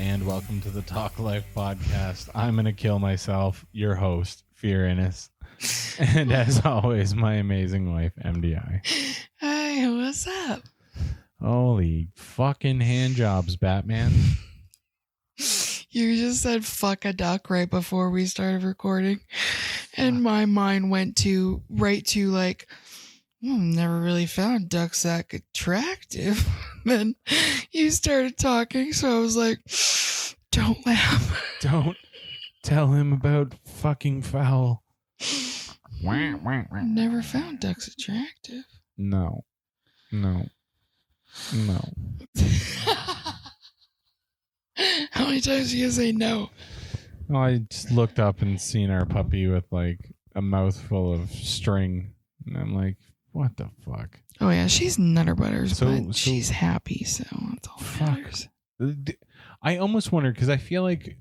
and welcome to the Talk Life podcast. I'm going to kill myself, your host, Fearandmdi. And as always, my amazing wife, MDI. Hey, what's up? Holy fucking hand jobs, Batman. You just said fuck a duck right before we started recording. And my mind went right to like, never really found ducks that attractive. Then you started talking, so I was like, don't laugh. Don't tell him about fucking foul. Never found ducks attractive. No. How many times do you say no? Well, I just looked up and seen our puppy with like a mouthful of string. And I'm like, what the fuck? Oh yeah, she's nutter butters, but she's happy, so that's all that matters. I almost wonder because I feel like,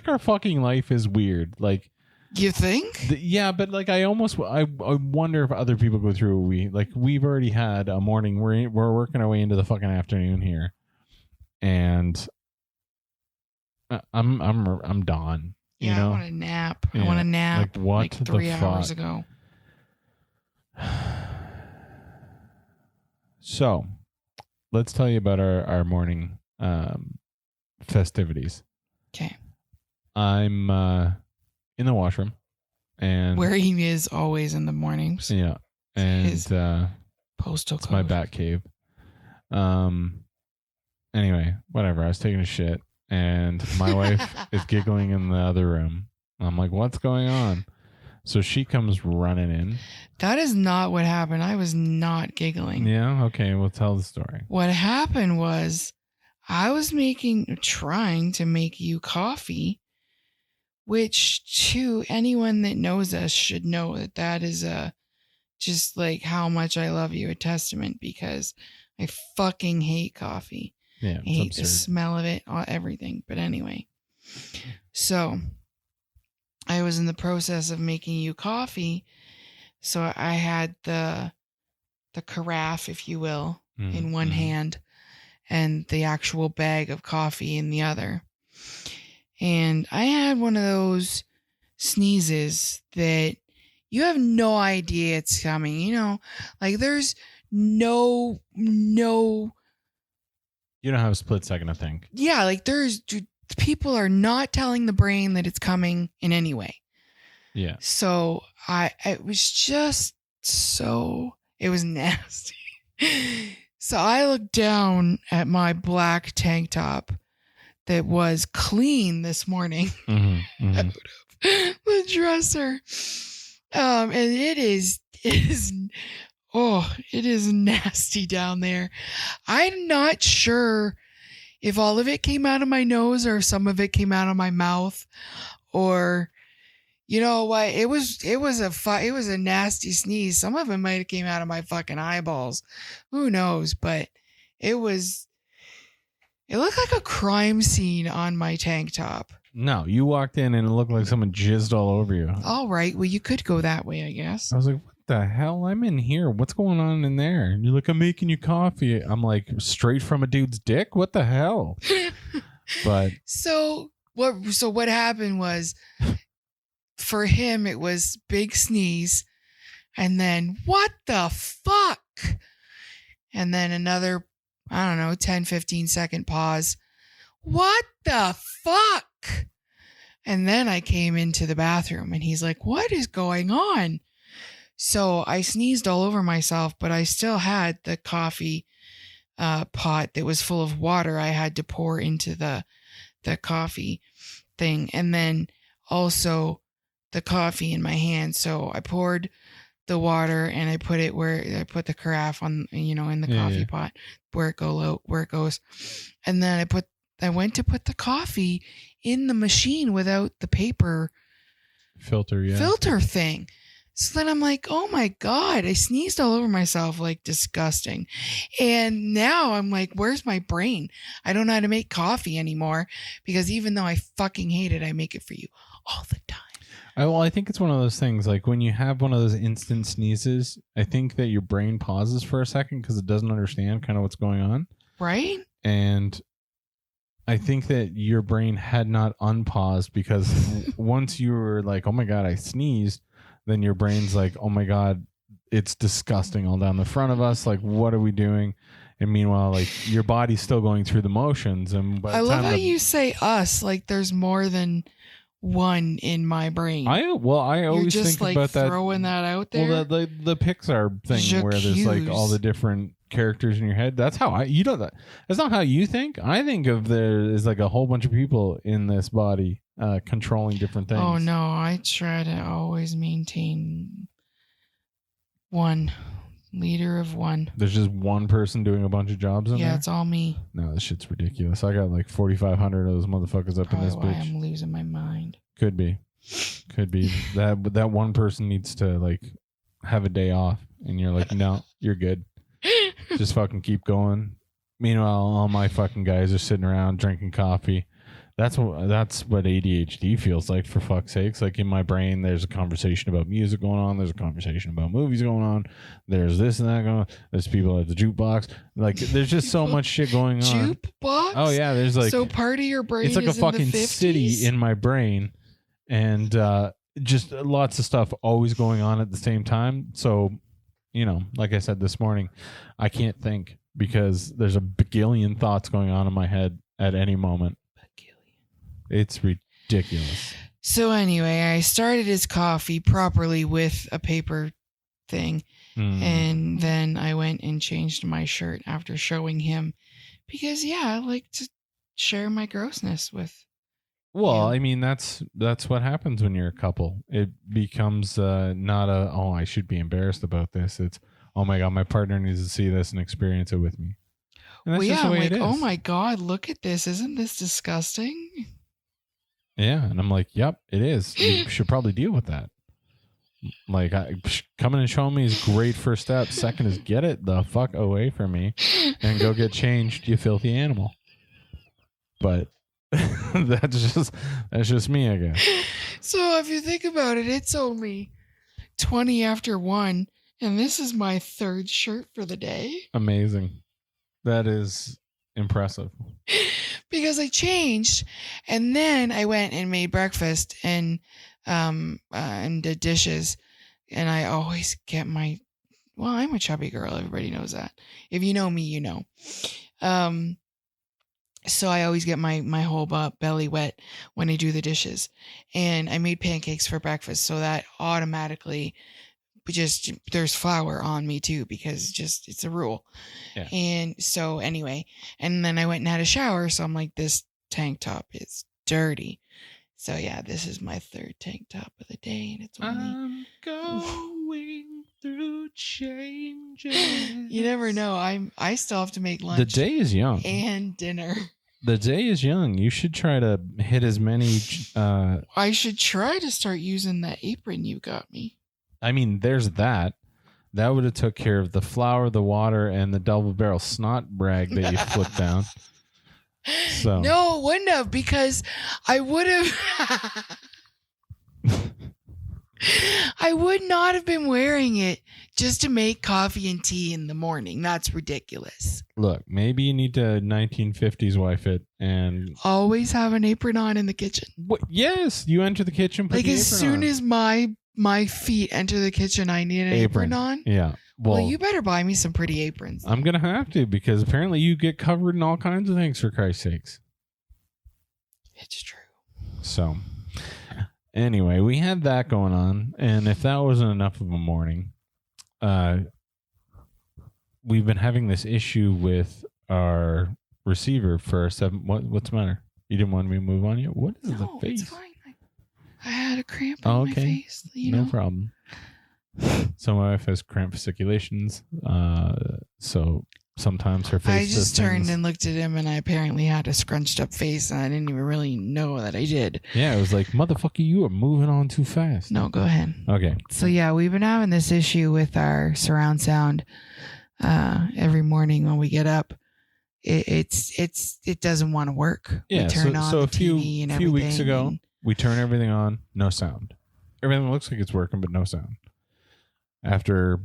our fucking life is weird. Like, you think? Yeah, but like I wonder if other people go through. We've already had a morning. We're working our way into the fucking afternoon here, and I'm done. Yeah, you know? I want a nap. Yeah. I want a nap. Like what? Like 3 the hours fuck? ago. So, let's tell you about our morning festivities. Okay. I'm in the washroom, and where he is always in the mornings. Yeah, and his postal it's code. my bat cave. Anyway, whatever. I was taking a shit, and my wife is giggling in the other room. I'm like, "What's going on?" So she comes running in. That is not what happened. I was not giggling. Yeah. Okay. We'll tell the story. What happened was I was trying to make you coffee, which to anyone that knows us should know that is just like how much I love you, a testament, because I fucking hate coffee. Yeah. I hate the smell of it, everything. But anyway, so I was in the process of making you coffee. So I had the carafe, if you will, in one hand and the actual bag of coffee in the other. And I had one of those sneezes that you have no idea it's coming. You know, like there's no. You don't have a split second to think. Yeah, like people are not telling the brain that it's coming in any way. Yeah. So it was nasty. So I looked down at my black tank top that was clean this morning out of the dresser. And it is nasty down there. I'm not sure if all of it came out of my nose or some of it came out of my mouth, or you know what? It was a nasty sneeze. Some of it might have came out of my fucking eyeballs. Who knows? But it looked like a crime scene on my tank top. No, you walked in and it looked like someone jizzed all over you. All right. Well, you could go that way, I guess. I was like, what the hell? I'm in here. What's going on in there? And you're like, I'm making you coffee. I'm like, straight from a dude's dick? What the hell? But So what happened was, for him, it was big sneeze, and then what the fuck? And then another, I don't know, 10, 15 second pause. What the fuck? And then I came into the bathroom and he's like, what is going on? So I sneezed all over myself, but I still had the coffee pot that was full of water I had to pour into the coffee thing. And then also the coffee in my hand. So I poured the water and I put it where I put the carafe on, in the coffee pot where it goes. And then I went to put the coffee in the machine without the paper filter thing. So then I'm like, oh my God, I sneezed all over myself, like disgusting. And now I'm like, where's my brain? I don't know how to make coffee anymore because even though I fucking hate it, I make it for you all the time. I think it's one of those things, like when you have one of those instant sneezes, I think that your brain pauses for a second because it doesn't understand kind of what's going on. Right? And I think that your brain had not unpaused because once you were like, oh my God, I sneezed, then your brain's like, oh my God, it's disgusting all down the front of us. Like, what are we doing? And meanwhile, like, your body's still going through the motions. And by the I love time how you say us, like there's more than one in my brain. I always You're just think like about that. throwing that out there. Well, the Pixar thing where there's like all the different characters in your head. That's how that's not how you think. I think of there is like a whole bunch of people in this body controlling different things. Oh no, I try to always maintain one leader of one. There's just one person doing a bunch of jobs in there? Yeah, it's all me. No, this shit's ridiculous. I got like 4,500 of those motherfuckers up Probably in this why bitch. I'm losing my mind. Could be. That one person needs to like have a day off, and you're like, no, you're good. Just fucking keep going. Meanwhile, all my fucking guys are sitting around drinking coffee. That's what ADHD feels like, for fuck's sakes. Like in my brain, there's a conversation about music going on. There's a conversation about movies going on. There's this and that going on. There's people at the jukebox. Like there's just so much shit going on. Jukebox? Oh yeah, there's like, so part of your brain. It's like is a fucking city in my brain, and just lots of stuff always going on at the same time. So, you know, like I said this morning, I can't think because there's a bagillion thoughts going on in my head at any moment. It's ridiculous. So anyway, I started his coffee properly with a paper thing. And then I went and changed my shirt after showing him because, yeah, I like to share my grossness with. Well, I mean, that's what happens when you're a couple. It becomes not I should be embarrassed about this. It's, oh my God, my partner needs to see this and experience it with me. And that's just the way I'm it like, is. oh my God, look at this. Isn't this disgusting? Yeah, and I'm like, yep, it is. You should probably deal with that. Like, coming and showing me is great first step. Second is get it the fuck away from me and go get changed, you filthy animal. But that's just me, I guess. So if you think about it, it's only 20 after 1, and this is my third shirt for the day. Amazing. That is impressive. Because I changed, and then I went and made breakfast and did dishes, and I always get I'm a chubby girl. Everybody knows that. If you know me, you know. So I always get my whole belly wet when I do the dishes, and I made pancakes for breakfast, so that automatically just there's flour on me too, because it's a rule. Yeah. And so anyway, and then I went and had a shower, so I'm like, this tank top is dirty. So yeah, this is my third tank top of the day, and it's only I'm going through changes. You never know. I still have to make lunch. The day is young. And dinner. The day is young. You should try to hit as many I should try to start using that apron you got me. I mean, there's that. That would have took care of the flour, the water, and the double barrel snot brag that you flipped down. So no, it wouldn't have, because I would have. I would not have been wearing it just to make coffee and tea in the morning. That's ridiculous. Look, maybe you need to 1950s wife it and always have an apron on in the kitchen. What? Yes, you enter the kitchen. Put like the as soon on. As my feet enter the kitchen, I need an apron on. Yeah. Well, you better buy me some pretty aprons. I'm going to have to, because apparently you get covered in all kinds of things, for Christ's sakes. It's true. So, anyway, we had that going on. And if that wasn't enough of a morning, we've been having this issue with our receiver for our 7. What's the matter? You didn't want me to move on you? What is the face? It's fine. I had a cramp in my face. No problem. So my wife has cramp fasciculations. So sometimes her face. I just turned and looked at him, and I apparently had a scrunched up face, and I didn't even really know that I did. Yeah, it was like, motherfucker, you are moving on too fast. No, go ahead. Okay. So yeah, we've been having this issue with our surround sound. Every morning when we get up, it doesn't want to work. Yeah. We turn on the TV and a few weeks ago, we turn everything on, no sound. Everything looks like it's working, but no sound. After,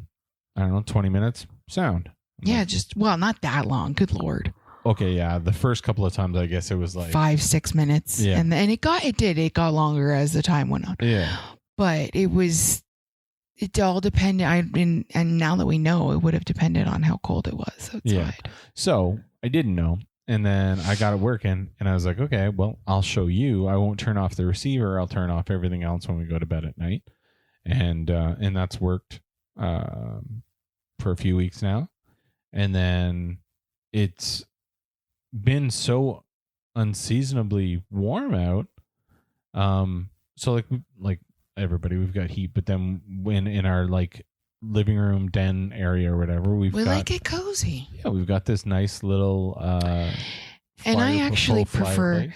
I don't know, 20 minutes, sound. Yeah, not that long. Good Lord. Okay, yeah. The first couple of times, I guess it was like 5-6 minutes. Yeah. And then it got longer as the time went on. Yeah. But it all depended. And now that we know, it would have depended on how cold it was outside. Yeah. So I didn't know. And then I got it working and I was like, okay, well, I'll show you. I won't turn off the receiver. I'll turn off everything else when we go to bed at night. And that's worked for a few weeks now. And then it's been so unseasonably warm out. So like everybody, we've got heat, but then when in our like living room den area or whatever, we like it cozy. Yeah, we've got this nice little and I actually prefer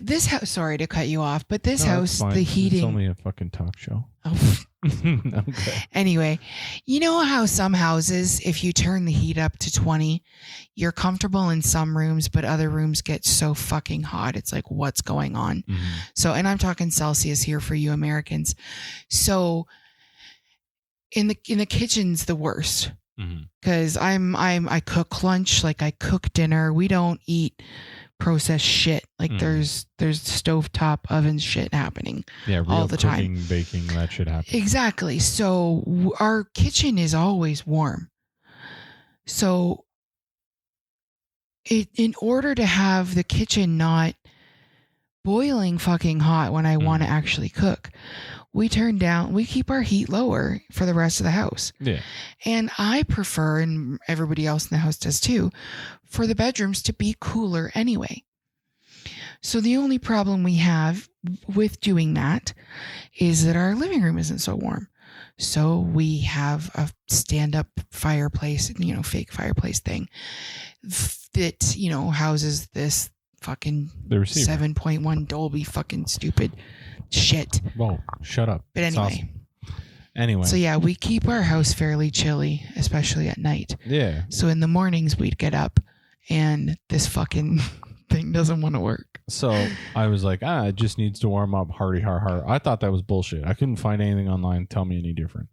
this house. Sorry to cut you off, but this house, the heating. It's only a fucking talk show. Oh. Okay. Anyway, you know how some houses, if you turn the heat up to 20, you're comfortable in some rooms, but other rooms get so fucking hot. It's like, what's going on? Mm-hmm. So, and I'm talking Celsius here for you Americans. So, in the kitchen's the worst because I cook lunch, like I cook dinner. We don't eat processed shit. Like there's stovetop oven shit happening all the cooking, time. Baking, that shit happens. Exactly. So our kitchen is always warm. So in order to have the kitchen not boiling fucking hot when I want to actually cook, we keep our heat lower for the rest of the house. Yeah. And I prefer, and everybody else in the house does too, for the bedrooms to be cooler anyway. So the only problem we have with doing that is that our living room isn't so warm. So we have a stand-up fireplace, fake fireplace thing that, houses this fucking 7.1 Dolby fucking stupid shit. Whoa, shut up. But anyway. Awesome. Anyway. So yeah, we keep our house fairly chilly, especially at night. Yeah. So in the mornings we'd get up and this fucking thing doesn't want to work. So I was like, it just needs to warm up hardy har. I thought that was bullshit. I couldn't find anything online to tell me any different.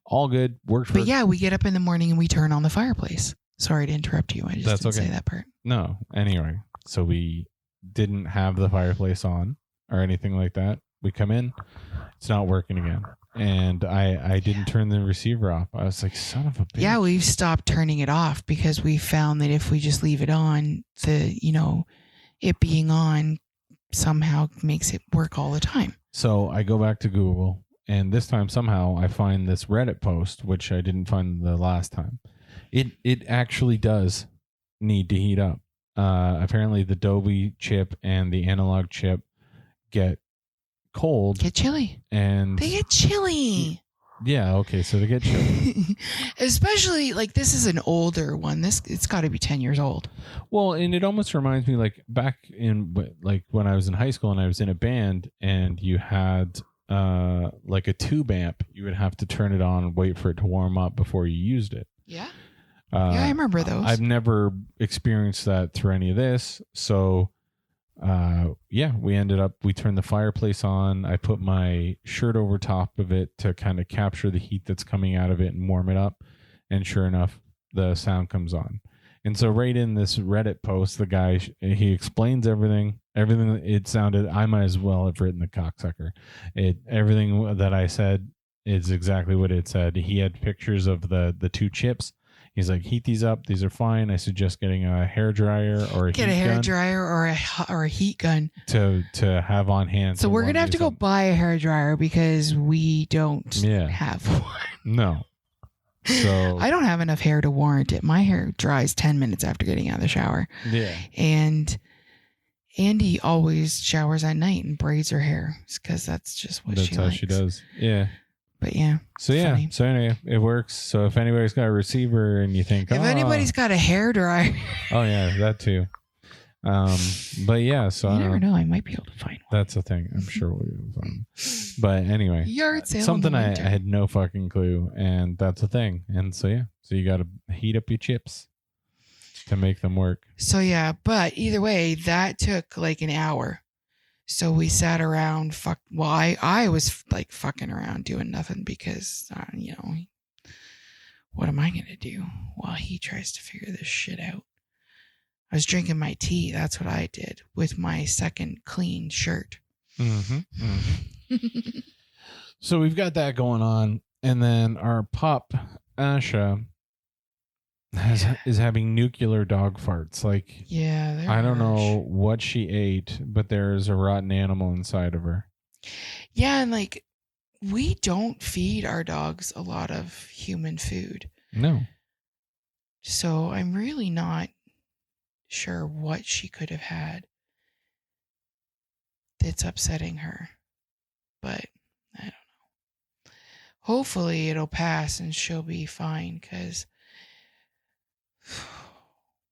All good. Worked for But yeah, we get up in the morning and we turn on the fireplace. Sorry to interrupt you. I just didn't say that part. No. Anyway, so we didn't have the fireplace on or anything like that. We come in, it's not working again. And I didn't turn the receiver off. I was like, son of a bitch. Yeah, we've stopped turning it off because we found that if we just leave it on, it being on somehow makes it work all the time. So I go back to Google, and this time somehow I find this Reddit post, which I didn't find the last time. It actually does need to heat up. Apparently the Dolby chip and the analog chip get chilly, and they get chilly. Yeah, okay, so they get chilly. Especially like this is an older one. It's got to be 10 years old. Well, and it almost reminds me like back in like when I was in high school and I was in a band and you had like a tube amp, you would have to turn it on and wait for it to warm up before you used it. Yeah. Yeah, I remember those. I've never experienced that through any of this, so we turned the fireplace on. I put my shirt over top of it to kind of capture the heat that's coming out of it and warm it up. And sure enough, the sound comes on. And so right in this Reddit post, the guy, he explains everything it sounded, I might as well have written the cocksucker. Everything that I said is exactly what it said. He had pictures of the two chips. He's like, heat these up. These are fine. I suggest getting a hairdryer or a heat gun. Get a hairdryer or a heat gun to have on hand. So we're gonna have to go buy a hairdryer because we don't have one. No. So I don't have enough hair to warrant it. My hair dries 10 minutes after getting out of the shower. Yeah. And Andy always showers at night and braids her hair because that's just what she likes. That's how she does. Yeah. But yeah. So yeah. Funny. So anyway, it works. So if anybody's got a receiver and you think, if anybody's got a hairdryer. Oh yeah, that too. But yeah, so you never know. I might be able to find one. That's the thing. I'm sure we'll be able to find one. But anyway, yard sale. Something I had no fucking clue, and that's a thing. And so yeah, so you got to heat up your chips to make them work. So yeah, but either way, that took like an hour. So we sat around. I was like fucking around doing nothing because what am I gonna do while he tries to figure this shit out? I was drinking my tea. That's what I did with my second clean shirt. So we've got that going on. And then our pup, Asha, is having nuclear dog farts. Like, yeah, I don't know what she ate, but there's a rotten animal inside of her. Yeah, and like, we don't feed our dogs a lot of human food. No. So I'm really not sure what she could have had that's upsetting her. But I don't know. Hopefully it'll pass and she'll be fine, because,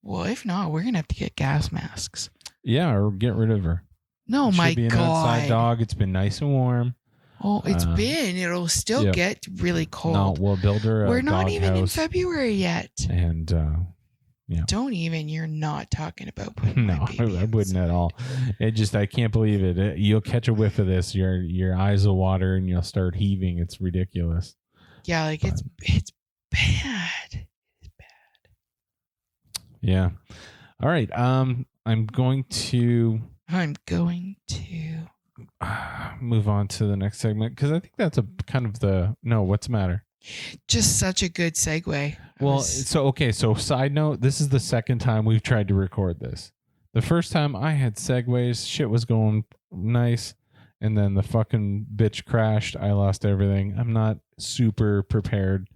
well, if not, we're going to have to get gas masks. Yeah, or get rid of her. No, my Should be an outside dog. It's been nice and warm. Oh, it'll still get really cold. No, we'll build her a We're not dog even house. in February yet. And, yeah. Don't even, you're not talking about putting No, I wouldn't at all. I can't believe it. You'll catch a whiff of this. Your eyes will water and you'll start heaving. It's ridiculous. Yeah, like it's bad. It's bad. Yeah. All right. I'm going to move on to the next segment, because I think that's a kind of what's the matter? Just such a good segue. Well, so side note, this is the second time we've tried to record this. The first time I had segues, shit was going nice, and then the fucking bitch crashed. I lost everything. I'm not super prepared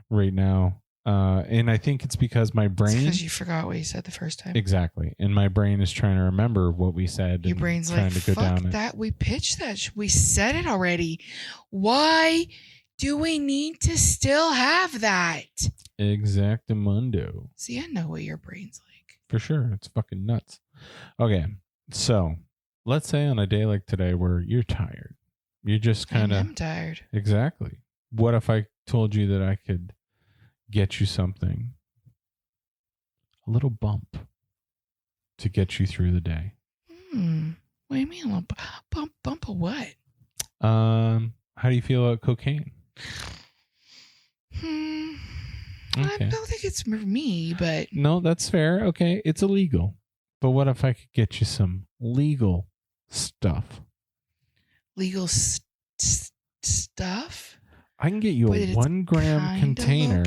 right now. And I think it's because my brain... It's because you forgot what you said the first time. Exactly. And my brain is trying to remember what we said. Your brain's like, fuck that. We pitched that. We said it already. Why do we need to still have that? Exactamundo. See, I know what your brain's like. For sure. It's fucking nuts. Okay. So let's say on a day like today where you're tired. You're just kind of... I'm tired. Exactly. What if I told you that I could get you something, a little bump to get you through the day? What do you mean a little bump of what? How do you feel about cocaine? Okay. I don't think it's for me, but... No, that's fair. Okay, it's illegal. But what if I could get you some legal stuff? Legal stuff? I can get you a 1 gram container.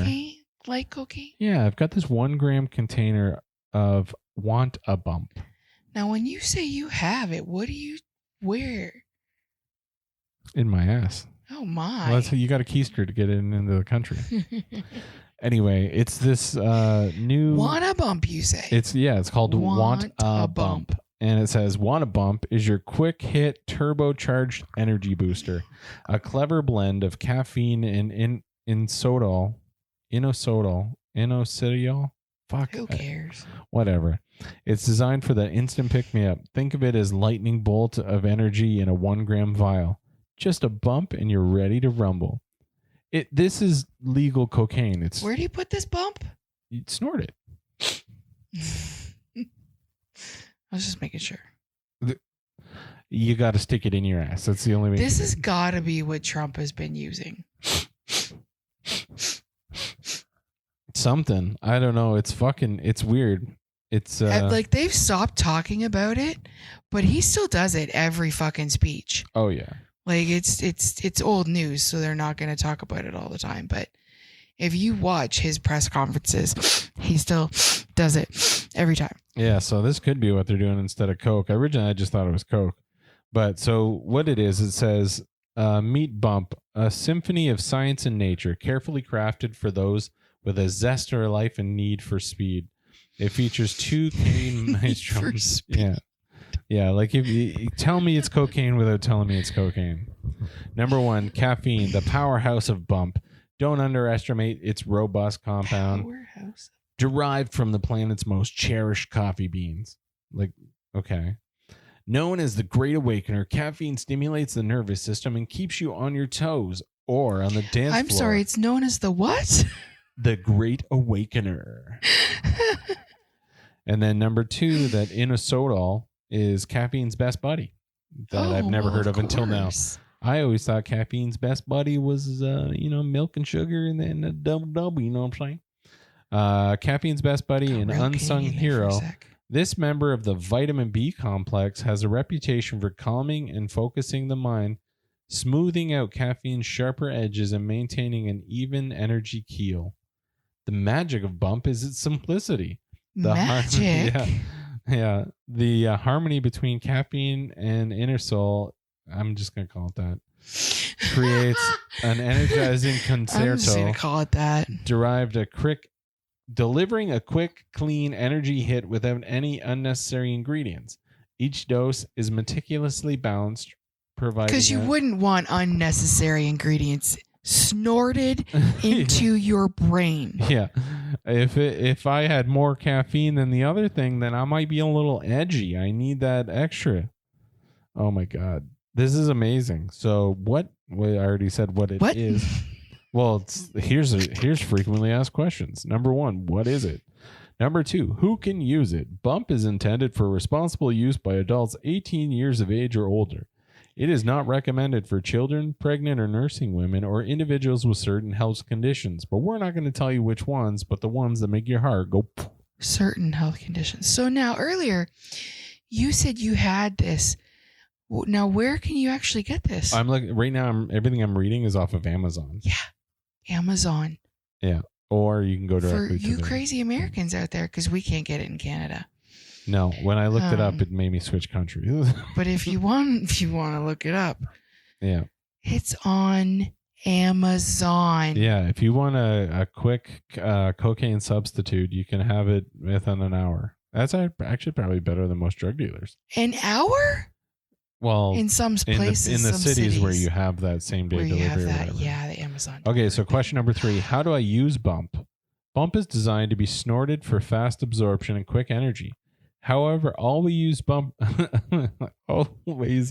Like cocaine? Yeah, I've got this 1 gram container of Want a Bump. Now, when you say you have it, what do you wear? In my ass. Oh, my. Well, you got a keister to get it into the country. Anyway, it's this new... Want a Bump, you say? It's called Want a Bump. And it says, Want a Bump is your quick hit turbocharged energy booster. A clever blend of caffeine and inositol. Fuck. Who cares? Whatever. It's designed for the instant pick-me-up. Think of it as lightning bolt of energy in a 1 gram vial. Just a bump and you're ready to rumble. This is legal cocaine. Where do you put this bump? You snort it. I was just making sure. You got to stick it in your ass. That's the only way. This has got to be what Trump has been using. Something. I don't know. It's weird. It's like they've stopped talking about it, but he still does it every fucking speech. Oh yeah. Like it's old news, so they're not going to talk about it all the time. But if you watch his press conferences, he still does it every time. Yeah, so this could be what they're doing instead of Coke. Originally, I just thought it was Coke. But so what it says, Meat Bump, a symphony of science and nature, carefully crafted for those with a zest for life and need for speed. It features 2 cane maestros. Yeah, like if you tell me it's cocaine without telling me it's cocaine. Number 1, caffeine, the powerhouse of bump. Don't underestimate its robust compound. Powerhouse. Derived from the planet's most cherished coffee beans. Like, okay. Known as the Great Awakener, caffeine stimulates the nervous system and keeps you on your toes or on the dance floor. I'm sorry, it's known as the what? The Great Awakener. And then number 2, that inositol is caffeine's best buddy that I've never heard of until now. I always thought caffeine's best buddy was, milk and sugar and then a double, you know what I'm saying? Caffeine's best buddy, an unsung hero This member of the vitamin B complex has a reputation for calming and focusing the mind, smoothing out caffeine's sharper edges and maintaining an even energy keel. The magic of Bump is its simplicity. Magic? Yeah. The harmony between caffeine and inner soul, I'm just going to call it that, creates an energizing concerto. I'm just going to call it that. Delivering a quick, clean energy hit without any unnecessary ingredients. Each dose is meticulously balanced, providing... Because you wouldn't want unnecessary ingredients snorted into your brain. Yeah. If I had more caffeine than the other thing, then I might be a little edgy. I need that extra. Oh, my God. This is amazing. So I already said what it is. Well, here's frequently asked questions. Number 1, what is it? Number 2, who can use it? Bump is intended for responsible use by adults 18 years of age or older. It is not recommended for children, pregnant or nursing women, or individuals with certain health conditions. But we're not going to tell you which ones, but the ones that make your heart go... Certain health conditions. So now earlier, you said you had this. Now, where can you actually get this? I'm looking right now. Everything I'm reading is off of Amazon. Yeah. Amazon. Yeah. Or you can go directly for you crazy Americans out there, because we can't get it in Canada. No, when I looked it up, it made me switch countries. But if you want to look it up, yeah, it's on Amazon. Yeah, if you want a quick cocaine substitute, you can have it within an hour. That's actually probably better than most drug dealers. An hour? Well, in some places, in the cities where you have that same day delivery. Yeah, the Amazon. Okay, so question number 3: how do I use Bump? Bump is designed to be snorted for fast absorption and quick energy. However, always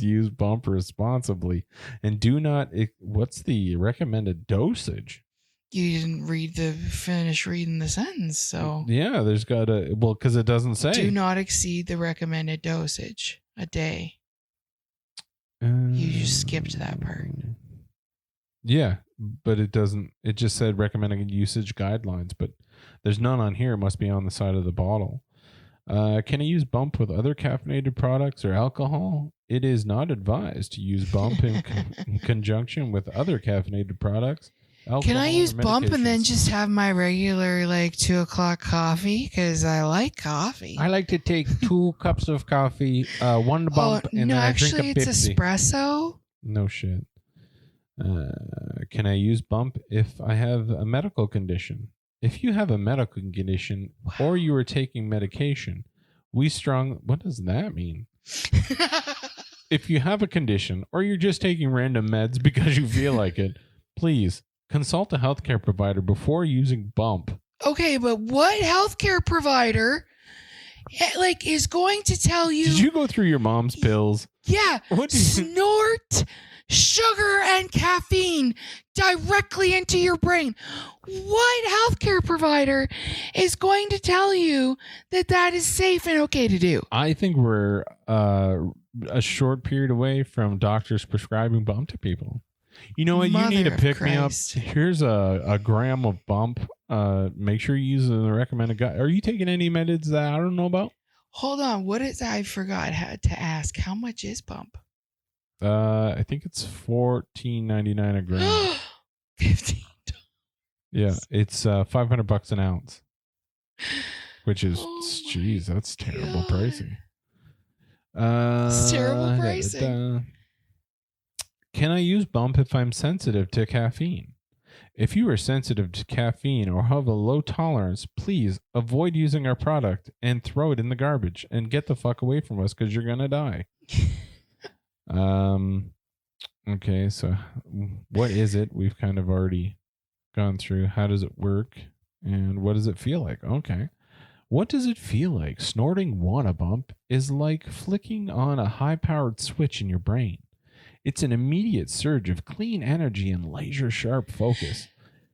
use Bump responsibly, and do not. What's the recommended dosage? You didn't finish reading the sentence, so yeah, there's got to because it doesn't say. Do not exceed the recommended dosage a day. You just skipped that part. Yeah, but it doesn't. It just said recommending usage guidelines, but there's none on here. It must be on the side of the bottle. Can I use Bump with other caffeinated products or alcohol? It is not advised to use Bump in conjunction with other caffeinated products. Can I use Bump and then just have my regular 2:00 coffee? Because I like coffee. I like to take 2 cups of coffee, 1 Bump, and then I drink a Pepsi. Actually, it's espresso. No shit. Can I use Bump if I have a medical condition? If you have a medical condition or you are taking medication, what does that mean? If you have a condition or you're just taking random meds because you feel like it, please consult a healthcare provider before using Bump. Okay, but what healthcare provider is going to tell you? Did you go through your mom's pills? Yeah. Snort sugar and caffeine directly into your brain. What healthcare provider is going to tell you that is safe and okay to do? I think we're a short period away from doctors prescribing Bump to people. You know what? You need to pick me up. Here's a gram of Bump. Make sure you use the recommended guide. Are you taking any meds that I don't know about? Hold on. I forgot to ask. How much is Bump? I think it's $14.99 a gram. $15. Yeah, it's $500 an ounce, which is that's terrible pricing. It's terrible pricing. Can I use Bump if I'm sensitive to caffeine? If you are sensitive to caffeine or have a low tolerance, please avoid using our product and throw it in the garbage and get the fuck away from us because you're gonna die. Okay, so what is it? We've kind of already gone through. How does it work? And what does it feel like? Okay. What does it feel like? Snorting Bump is like flicking on a high-powered switch in your brain. It's an immediate surge of clean energy and laser-sharp focus.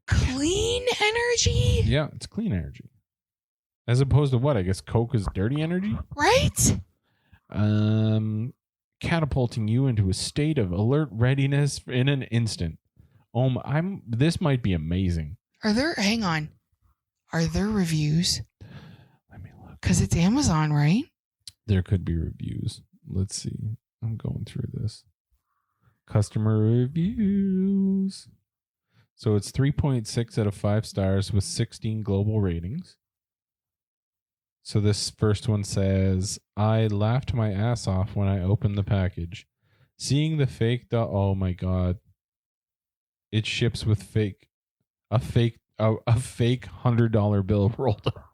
Clean energy? Yeah, it's clean energy. As opposed to what? I guess Coke is dirty energy? Right? Catapulting you into a state of alert readiness in an instant. This might be amazing. Hang on. Are there reviews? Let me look. Because it's Amazon, right? There could be reviews. Let's see. I'm going through this. Customer reviews. So it's 3.6 out of 5 stars with 16 global ratings. So this first one says, I laughed my ass off when I opened the package. Seeing the fake oh my God. It ships with a fake $100 bill rolled up.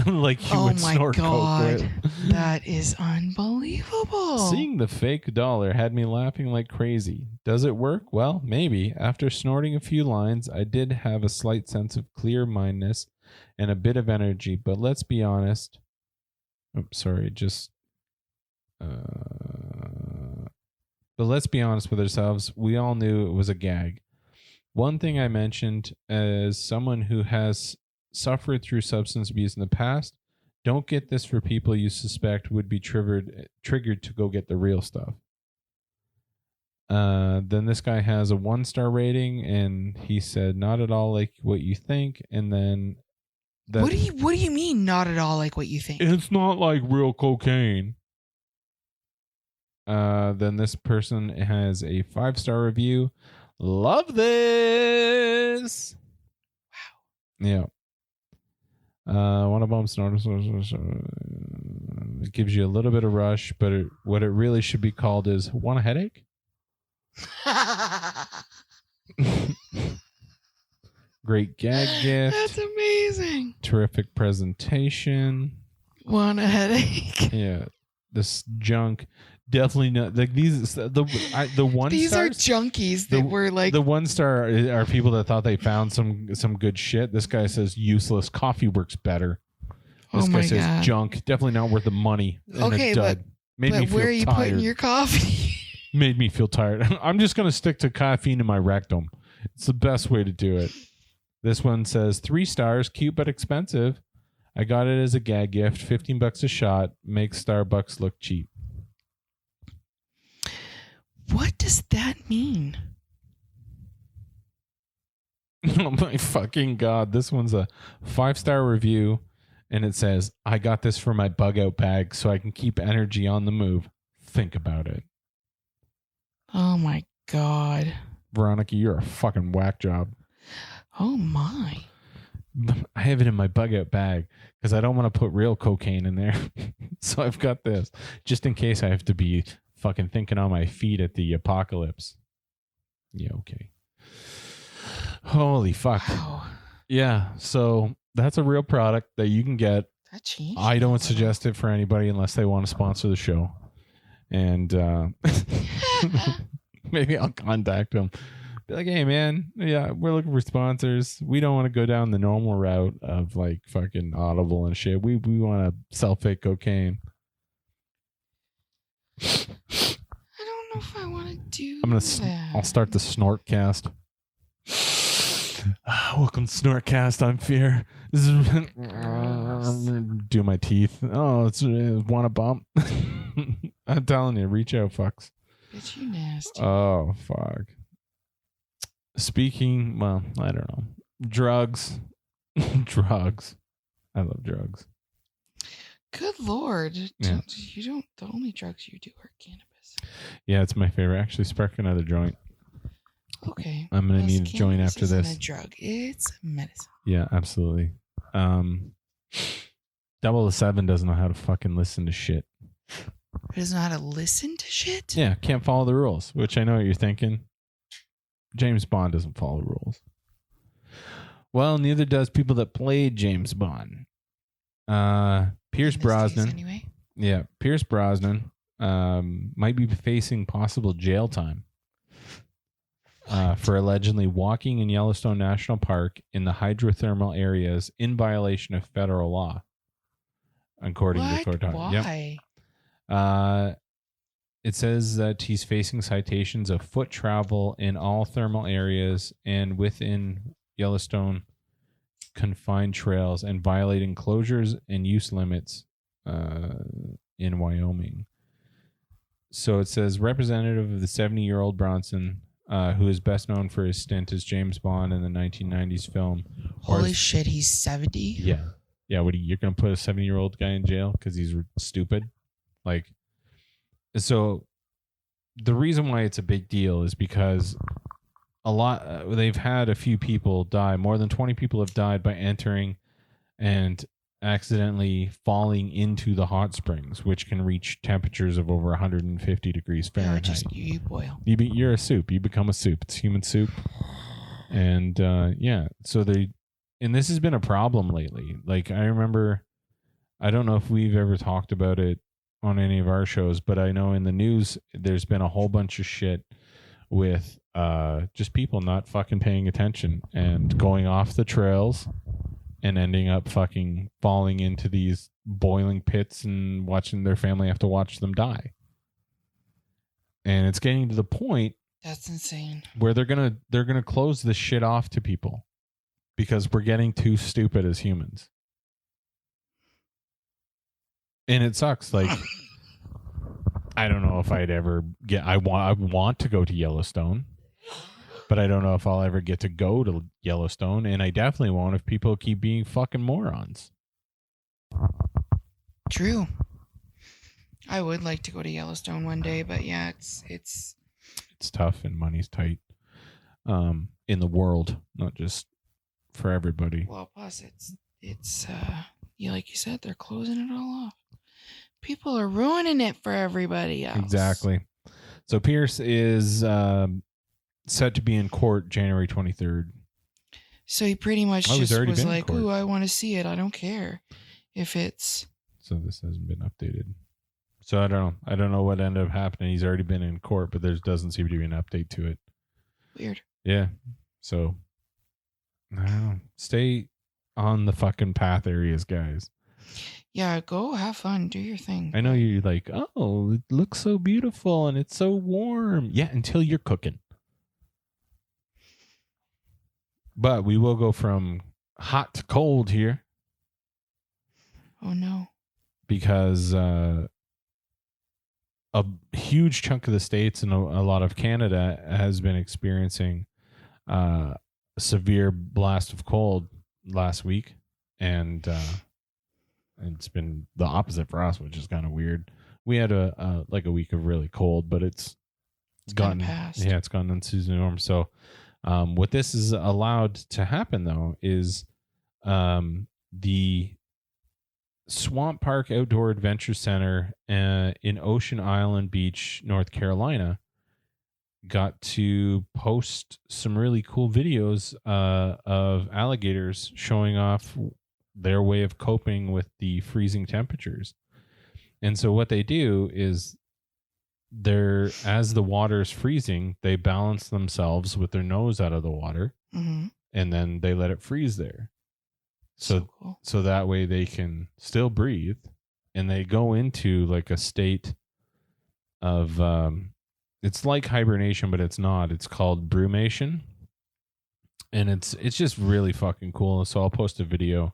Like you would snort coke with. That is unbelievable. Seeing the fake dollar had me laughing like crazy. Does it work? Well, maybe. After snorting a few lines, I did have a slight sense of clear-mindedness and a bit of energy, but let's be honest. But let's be honest with ourselves. We all knew it was a gag. One thing I mentioned as someone who has suffered through substance abuse in the past, don't get this for people you suspect would be triggered to go get the real stuff. Then this guy has a 1-star rating, and he said, not at all like what you think. And then what do you mean not at all like what you think? It's not like real cocaine. Then this person has a 5-star review. Love this. Wow. Yeah. One of them snorters. It gives you a little bit of rush, but what it really should be called is want a headache? Great gag gift. That's amazing. Terrific presentation. Want a headache? Yeah. This junk. Definitely not like these. The 1 These stars, are junkies that were like the 1-star are people that thought they found some good shit. This guy says useless. Coffee works better. This guy says God. Junk. Definitely not worth the money. Okay, but where are you putting your coffee? Made me feel tired. I'm just gonna stick to caffeine in my rectum. It's the best way to do it. This one says 3 stars. Cute but expensive. I got it as a gag gift. $15 a shot. Makes Starbucks look cheap. What does that mean? Oh my fucking God. This one's a 5-star review, and it says, I got this for my bug out bag so I can keep energy on the move. Think about it. Oh my God. Veronica, you're a fucking whack job. Oh my. I have it in my bug out bag because I don't want to put real cocaine in there. So I've got this just in case I have to be fucking thinking on my feet at the apocalypse. Yeah, okay. Holy fuck. Wow. Yeah, so that's a real product that you can get. That changed. I don't suggest it for anybody unless they want to sponsor the show. And maybe I'll contact them. Be like, hey man, yeah, we're looking for sponsors. We don't want to go down the normal route of like fucking Audible and shit. We want to sell fake cocaine. I don't know if I want to do that. I'll start the Snortcast. Welcome to Snortcast. I'm Fear. This is I'm gonna do my teeth. Oh, it's want a bump. I'm telling you, reach out, fucks. Bitch, you nasty. Oh fuck. Speaking, well, I don't know. Drugs. Drugs. I love drugs. Good Lord. Yeah. The only drugs you do are cannabis. Yeah, it's my favorite. Actually, spark another joint. Okay. I'm going to need a joint after this. It's a drug. It's medicine. Yeah, absolutely. 007 doesn't know how to fucking listen to shit. He doesn't know how to listen to shit? Yeah, can't follow the rules, which I know what you're thinking. James Bond doesn't follow the rules. Well, neither does people that played James Bond. Pierce Brosnan. Anyway. Yeah, Pierce Brosnan might be facing possible jail time for allegedly walking in Yellowstone National Park in the hydrothermal areas in violation of federal law, according to court documents. Why? Yep. It says that he's facing citations of foot travel in all thermal areas and within Yellowstone confined trails and violating closures and use limits in Wyoming. So it says representative of the 70-year-old Bronson, who is best known for his stint as James Bond in the 1990s film. Holy shit, he's 70? Yeah. Yeah, you're going to put a 70-year-old guy in jail because he's stupid? Like, so the reason why it's a big deal is because they've had a few people die. More than 20 people have died by entering and accidentally falling into the hot springs, which can reach temperatures of over 150 degrees Fahrenheit. Just you boil. You're a soup. You become a soup. It's human soup. And so and this has been a problem lately. Like, I remember, I don't know if we've ever talked about it on any of our shows, but I know in the news there's been a whole bunch of shit with just people not fucking paying attention and going off the trails and ending up fucking falling into these boiling pits and watching their family have to watch them die. And it's getting to the point that's insane where they're gonna close this shit off to people because we're getting too stupid as humans. And it sucks. Like, I don't know if I'd ever I want to go to Yellowstone, but I don't know if I'll ever get to go to Yellowstone, and I definitely won't if people keep being fucking morons. True. I would like to go to Yellowstone one day, but yeah, it's tough and money's tight. In the world, not just for everybody. Well, plus it's like you said, they're closing it all off. People are ruining it for everybody else. Exactly. So Pierce is set to be in court January 23rd. So he pretty much just was like, "Ooh, I want to see it. I don't care if it's." So this hasn't been updated. So I don't know what ended up happening. He's already been in court, but there doesn't seem to be an update to it. Weird. Yeah. So I don't know. Stay on the fucking path areas, guys. Yeah, go have fun. Do your thing. I know you're like, oh, it looks so beautiful and it's so warm. Yeah, until you're cooking. But we will go from hot to cold here. Oh, no. Because a huge chunk of the States and a lot of Canada has been experiencing a severe blast of cold last week. And it's been the opposite for us, which is kind of weird. We had a week of really cold, but it's gotten past. Yeah, it's gone into the norm. So what this is allowed to happen, though, is the Swamp Park Outdoor Adventure Center in Ocean Island Beach, North Carolina, got to post some really cool videos of alligators showing off their way of coping with the freezing temperatures. And so what they do is as the water is freezing, they balance themselves with their nose out of the water, mm-hmm. and then they let it freeze there. So cool. So that way they can still breathe, and they go into like a state of it's like hibernation, but it's not. It's called Burmation, and it's just really fucking cool. So I'll post a video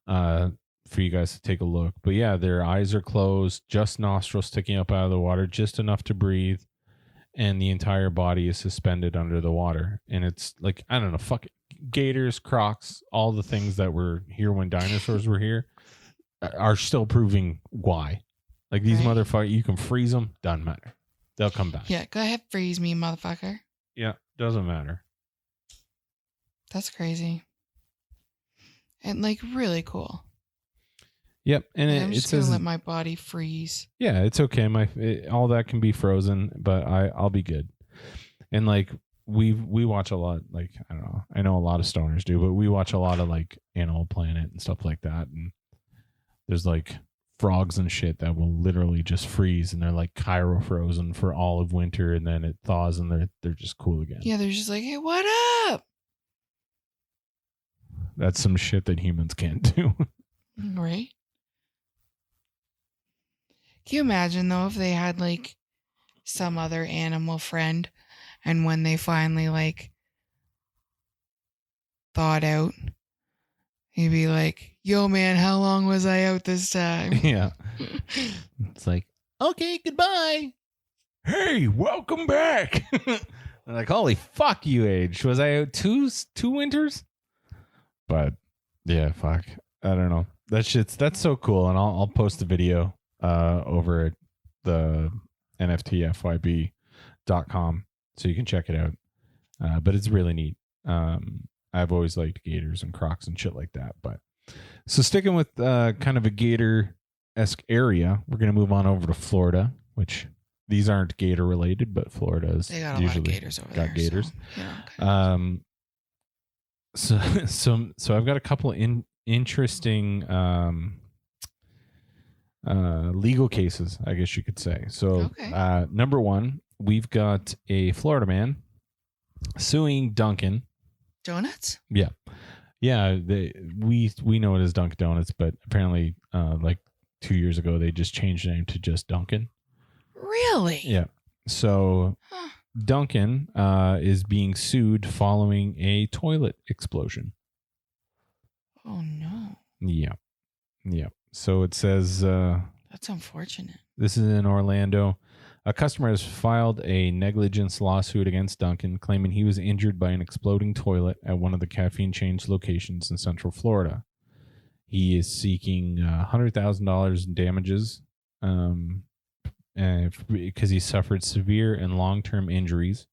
for you guys to take a look. But yeah, their eyes are closed, just nostrils sticking up out of the water, just enough to breathe, and the entire body is suspended under the water. And it's like, I don't know, fuck it. Gators, crocs, all the things that were here when dinosaurs were here are still proving why. Like these motherfuckers, you can freeze them, doesn't matter. They'll come back. Yeah, go ahead, freeze me, motherfucker. Yeah, doesn't matter. That's crazy. And like really cool. Yep, and I'm just gonna let my body freeze. Yeah, it's okay. All that can be frozen, but I'll be good. And like we watch a lot. Like I don't know. I know a lot of stoners do, but we watch a lot of like Animal Planet and stuff like that. And there's like frogs and shit that will literally just freeze, and they're like cryo frozen for all of winter, and then it thaws, and they're just cool again. Yeah, they're just like, hey, what up? That's some shit that humans can't do. Right? Can you imagine, though, if they had, like, some other animal friend, and when they finally, like, thawed out, he'd be like, yo, man, how long was I out this time? Yeah. It's like, okay, goodbye. Hey, welcome back. They're like, holy fuck, you aged. Was I out two winters? But, yeah, fuck. I don't know. That's so cool. And I'll post the video over at the NFTFYB.com so you can check it out. But it's really neat. I've always liked gators and crocs and shit like that. But so sticking with kind of a gator-esque area, we're going to move on over to Florida, which these aren't gator related, but Florida is they got a usually lot of gators over there. got gators. So, yeah, So I've got a couple of interesting legal cases, I guess you could say. So number one, we've got a Florida man suing Dunkin' Donuts. Yeah. We know it as Dunkin' Donuts, but apparently, like 2 years ago, they just changed the name to just Dunkin'. Really? Yeah. So Dunkin' is being sued following a toilet explosion. Oh no. Yeah. So it says that's unfortunate. This is in Orlando. A customer has filed a negligence lawsuit against Dunkin', claiming he was injured by an exploding toilet at one of the caffeine change locations in Central Florida. He is seeking $100,000 in damages because he suffered severe and long-term injuries.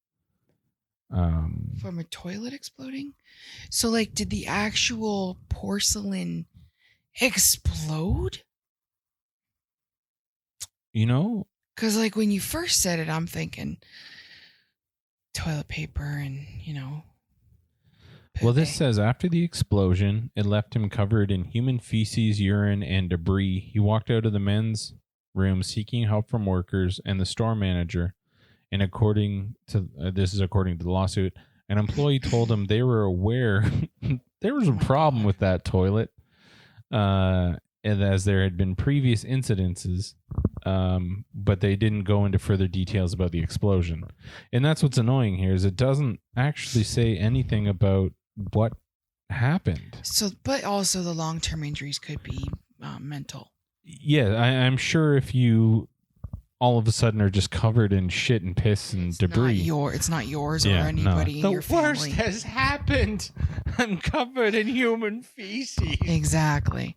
From a toilet exploding? So, like, did the actual porcelain explode? You know? Because, like, when you first said it, I'm thinking toilet paper and, Well, this says after the explosion, it left him covered in human feces, urine, and debris. He walked out of the men's room seeking help from workers and the store manager. And according to this is according to the lawsuit, an employee told him they were aware there was a problem with that toilet, and as there had been previous incidences, but they didn't go into further details about the explosion. And that's what's annoying here is it doesn't actually say anything about what happened. So, but also the long-term injuries could be mental. Yeah, I'm sure if you all of a sudden are just covered in shit and piss and debris. It's not yours or anybody in your family. The worst has happened. I'm covered in human feces. Exactly.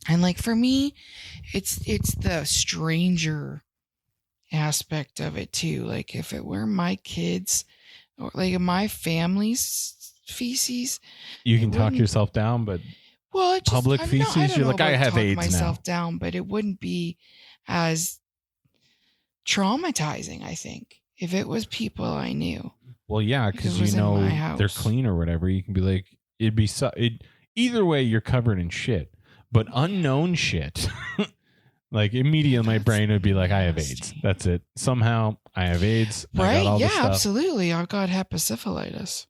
And like for me, it's the stranger aspect of it too. Like if it were my kids or like my family's feces, you can talk yourself down, but public feces, you're like, I have AIDS myself now. Down, but it wouldn't be as traumatizing, I think, if it was people I knew. Well, yeah, because they're clean or whatever. You can be like, either way, you're covered in shit, but unknown shit. Like immediately, my brain would be like, I have AIDS. That's it. Somehow, I have AIDS. Right? I got all the stuff. Absolutely. I've got hepatosyphilitis.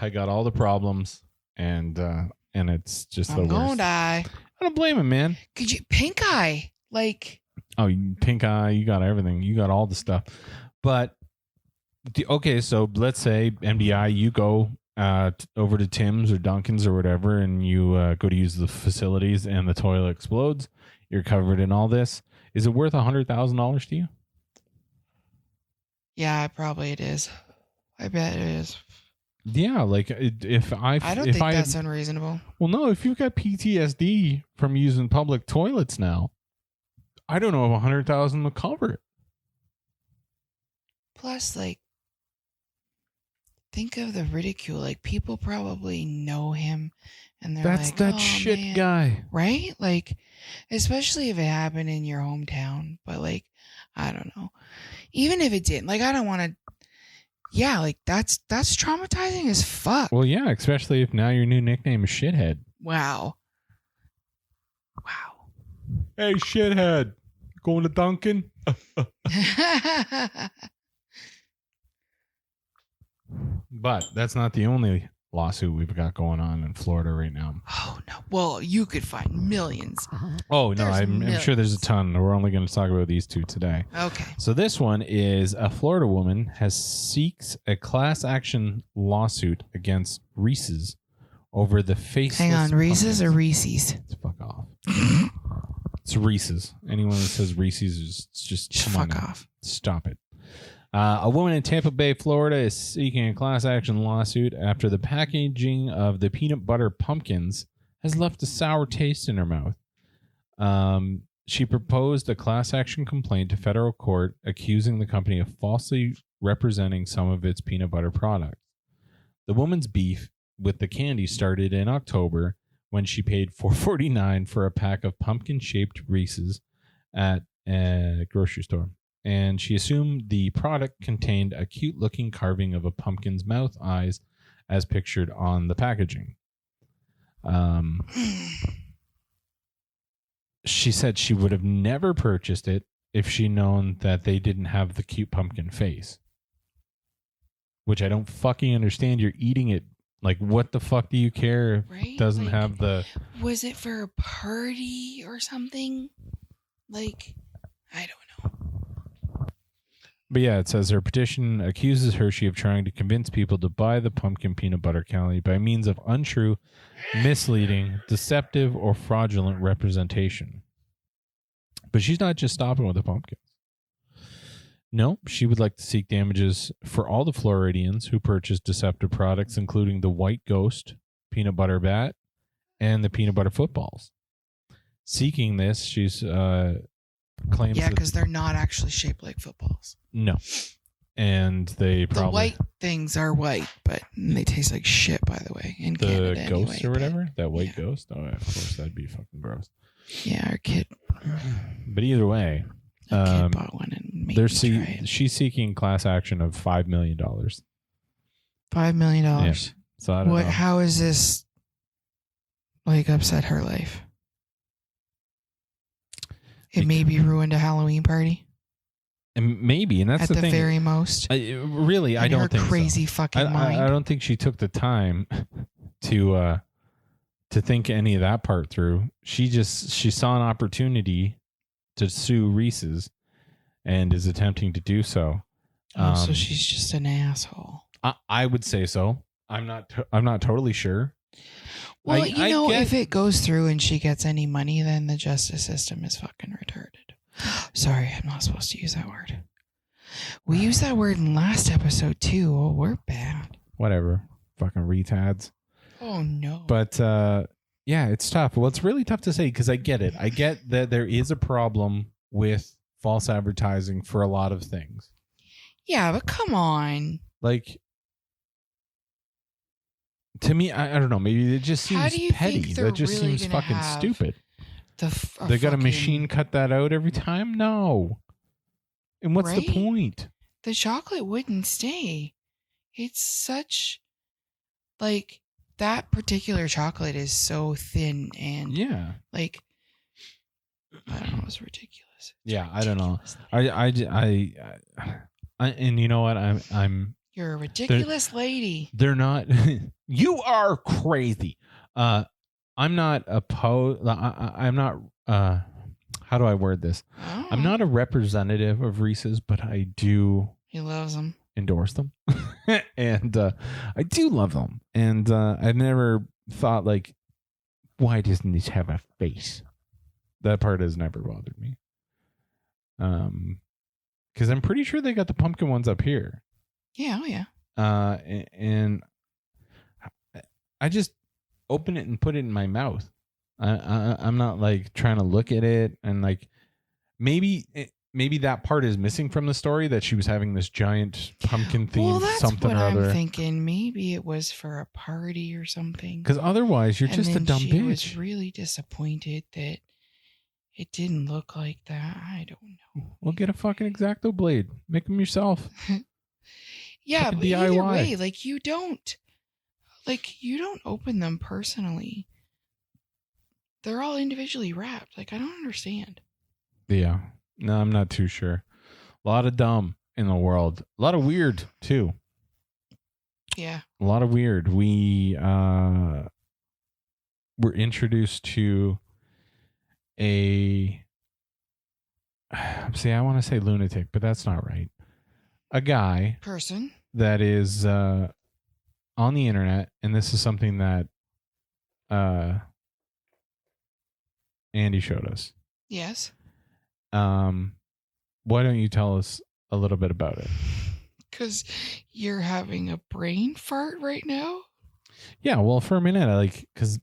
I got all the problems, and it's just the worst. I'm gonna die. I don't blame him, man. Could you pink eye? Like, pink eye, you got everything. You got all the stuff. But okay, so let's say MDI, you go over to Tim's or Dunkin's or whatever, and you go to use the facilities, and the toilet explodes. You're covered in all this. Is it worth $100,000 to you? Yeah, probably it is. I bet it is. Yeah, like I don't think that's unreasonable. Well, no, if you've got PTSD from using public toilets now, I don't know if $100,000 will cover it. Plus, like, think of the ridicule. Like, people probably know him, and they're that's like, that shit man. guy, right? Like, especially if it happened in your hometown. But like, I don't know. Even if it didn't, like, I don't want to. Yeah, like that's traumatizing as fuck. Well, yeah, especially if now your new nickname is Shithead. Wow. Hey, Shithead, going to Dunkin'? But that's not the only lawsuit we've got going on in Florida right now. Oh no! Well, you could find millions. Oh no, I'm sure there's a ton. We're only going to talk about these two today. Okay. So this one is a Florida woman seeks a class action lawsuit against Reese's over the faceless. Hang on, Reese's or Reese's? Fuck off. It's Reese's. Anyone that says Reese's is just fuck off. Stop it. A woman in Tampa Bay, Florida is seeking a class action lawsuit after the packaging of the peanut butter pumpkins has left a sour taste in her mouth. She proposed a class action complaint to federal court accusing the company of falsely representing some of its peanut butter products. The woman's beef with the candy started in October when she paid $4.49 for a pack of pumpkin-shaped Reese's at a grocery store. And she assumed the product contained a cute-looking carving of a pumpkin's mouth eyes as pictured on the packaging. She said she would have never purchased it if she'd known that they didn't have the cute pumpkin face. Which I don't fucking understand. You're eating it. Like, what the fuck do you care if it doesn't have the... Was it for a party or something? Like, I don't know. But yeah, it says her petition accuses Hershey of trying to convince people to buy the pumpkin peanut butter candy by means of untrue, misleading, deceptive, or fraudulent representation. But she's not just stopping with the pumpkins. No, she would like to seek damages for all the Floridians who purchased deceptive products, including the White Ghost peanut butter bat and the peanut butter footballs. Seeking this, she's claims... Yeah, because they're not actually shaped like footballs. No. And they probably... The white things are white, but they taste like shit, by the way, in Canada The ghost anyway, or whatever? That white yeah. ghost? Oh, yeah, of course, that'd be fucking gross. Yeah, our kid... But either way... Our kid bought one and made me try it. She's seeking class action of $5 million. $5 million? Yeah. So I don't know. How is this, like, upset her life? It maybe ruined a Halloween party. And maybe, and that's the thing. At the very most. Really, I don't think crazy so. fucking mind. I don't think she took the time to think any of that part through. She saw an opportunity to sue Reese's and is attempting to do so. So she's just an asshole. I would say so. I'm not totally sure. Well, if it goes through and she gets any money, then the justice system is fucking retarded. Sorry, I'm not supposed to use that word. We used that word in last episode too. Oh, we're bad. Whatever. Fucking retards. Oh, no. But, yeah, it's tough. Well, it's really tough to say because I get it. I get that there is a problem with false advertising for a lot of things. Yeah, but come on. Like, to me, I don't know. Maybe it just seems petty. That just really seems fucking stupid. They got a machine cut that out every time? No. And what's the point? The chocolate wouldn't stay. It's such, like, that particular chocolate is so thin and like, I don't know, it's ridiculous. I don't know. I and you know what? I'm. You're a ridiculous lady. They're not. You are crazy. I'm not opposed. I'm not. How do I word this? I'm not a representative of Reese's, but I do. He loves them. Endorse them, and I do love them. And I've never thought like, why doesn't this have a face? That part has never bothered me. Because I'm pretty sure they got the pumpkin ones up here. Yeah, oh yeah. And I just open it and put it in my mouth. I'm not like trying to look at it and like maybe that part is missing from the story that she was having this giant pumpkin themed something or other. I'm thinking. Maybe it was for a party or something. Because otherwise, you're just a dumb bitch. She was really disappointed that it didn't look like that. I don't know. Well, get a fucking X-Acto blade. Make them yourself. Yeah, but either way, like you don't open them personally. They're all individually wrapped. Like I don't understand. Yeah. No, I'm not too sure. A lot of dumb in the world. A lot of weird, too. Yeah. A lot of weird. We were introduced to I want to say lunatic, but that's not right. A guy. Person. That is on the internet, and this is something that Andy showed us. Yes. Why don't you tell us a little bit about it? Because you're having a brain fart right now? Yeah, well, for a minute, because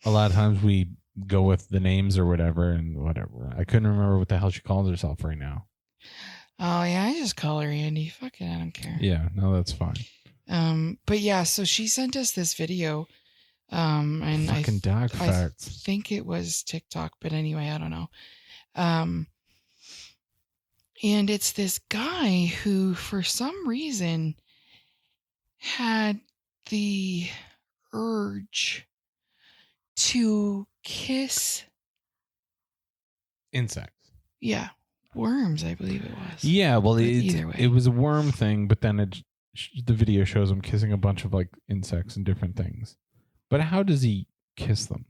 a lot of times we go with the names or whatever and whatever. I couldn't remember what the hell she calls herself right now. Oh, yeah, I just call her Andy. Fuck it, I don't care. Yeah, no, that's fine. But yeah, so she sent us this video. And fucking dog farts. I think it was TikTok, but anyway, I don't know. And it's this guy who, for some reason, had the urge to kiss insects. Yeah, worms, I believe it was. Yeah, well, either way. It was a worm thing, but then the video shows him kissing a bunch of insects and different things. But how does he kiss them?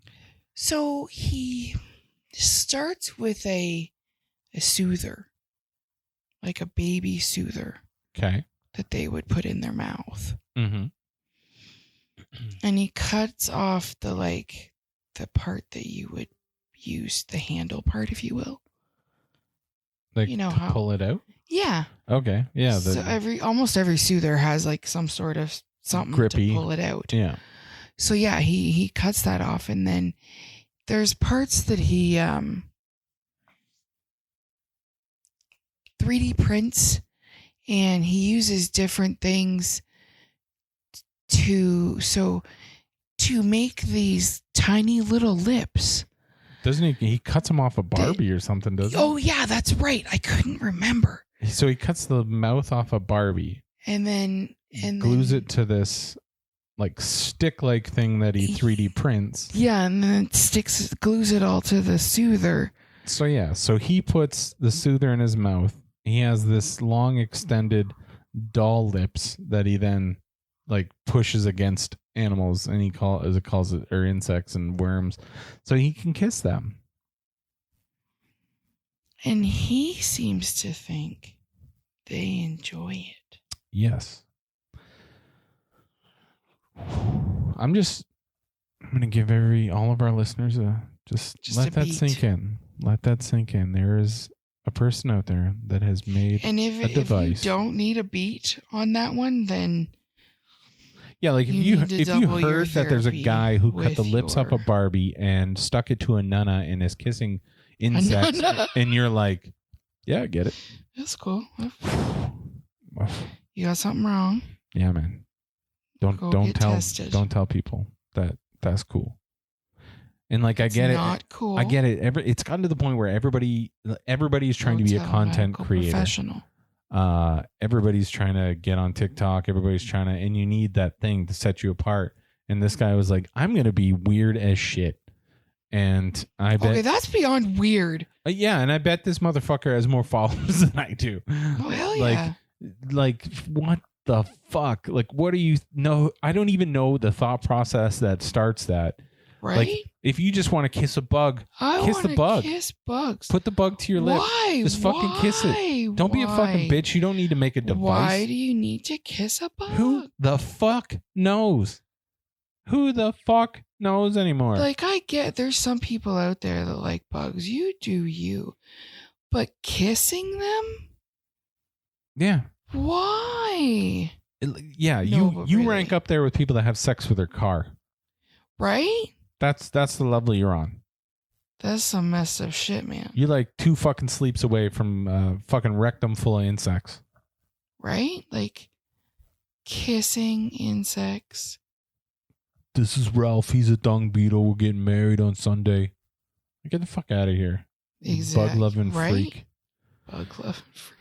So he starts with a soother, like a baby soother. Okay. That they would put in their mouth. Mm-hmm. And he cuts off the part that you would use, the handle part, if you will. You know how pull it out? Yeah. Okay. Yeah. So almost every soother has some sort of something grippy to pull it out. Yeah. So yeah, he cuts that off, and then there's parts that he 3D prints, and he uses different things to make these tiny little lips. Doesn't he cuts them off a Barbie or something, doesn't he? Oh yeah, that's right. I couldn't remember. So he cuts the mouth off a Barbie. And then glues it to this stick-like thing that he 3D prints. Yeah, and then it glues it all to the soother. So yeah, he puts the soother in his mouth. He has this long extended doll lips that he then pushes against animals, and he calls it or insects and worms, so he can kiss them. And he seems to think they enjoy it. Yes. I'm going to give all of our listeners just let that sink in. Let that sink in. There is a person out there that has made a device. If you don't need a beat on that one, then yeah, if you heard that there's a guy who cut the lips off a Barbie and stuck it to a nana and is kissing insects, and you're like, yeah, I get it. That's cool. You got something wrong. Yeah, man. Don't tell people that that's cool. And I get it. Not cool. I get it. It's gotten to the point where everybody's trying to be a content creator. Professional. Everybody's trying to get on TikTok. Everybody's trying to, and you need that thing to set you apart. And this guy was like, I'm going to be weird as shit. And I bet. Okay, that's beyond weird. Yeah. And I bet this motherfucker has more followers than I do. Oh, hell yeah. What the fuck? What do you know? I don't even know the thought process that starts that. Right? If you just want to kiss a bug, kiss the bug. Kiss bugs. Put the bug to your lip. Why? Just fucking kiss it. Don't be a fucking bitch. You don't need to make a device. Why do you need to kiss a bug? Who the fuck knows? Who the fuck knows anymore? I get there's some people out there that like bugs. You do you. But kissing them? Yeah. Why? You rank up there with people that have sex with their car. Right? That's the level you're on. That's some messed up shit, man. You're 2 fucking sleeps away from fucking rectum full of insects. Right? Kissing insects. This is Ralph. He's a dung beetle. We're getting married on Sunday. Get the fuck out of here. Exactly. Bug-loving freak. Bug-loving freak.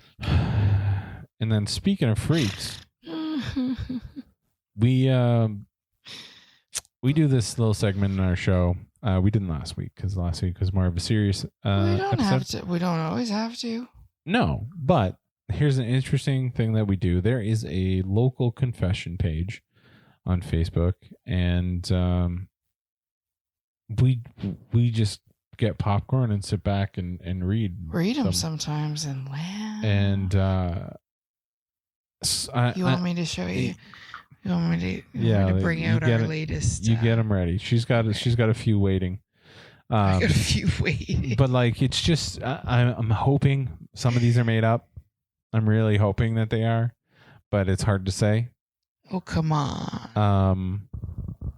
And then speaking of freaks, we do this little segment in our show. We didn't last week because last week was more of a serious episode. We don't always have to. No, but here's an interesting thing that we do. There is a local confession page on Facebook, and we just get popcorn and sit back and read them sometimes and laugh. And you want me to show you? You want me to bring out our latest? You get them ready. She's got a few waiting. I got a few waiting. But it's just I'm hoping some of these are made up. I'm really hoping that they are. but it's hard to say. Oh, come on.